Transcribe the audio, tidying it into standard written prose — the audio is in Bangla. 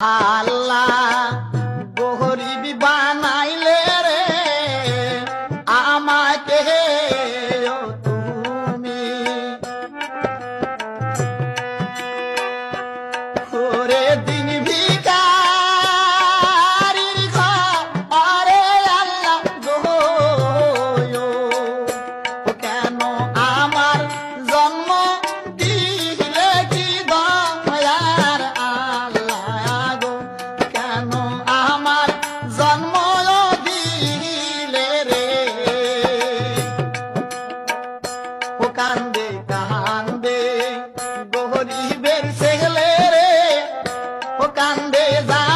আল্লাহ গরিব বানাইলে রে আমাকে ও তুমি ওরে দিন ভিখারির ঘরে আল্লাহ গো কেন আমার জন্ম দিলে কি দয়ার আল্লাহ গো কেন আমার জন্ম দিলে রে ও কান্দে কান্দে গরিবের ছেলে রে ও কান্দে যা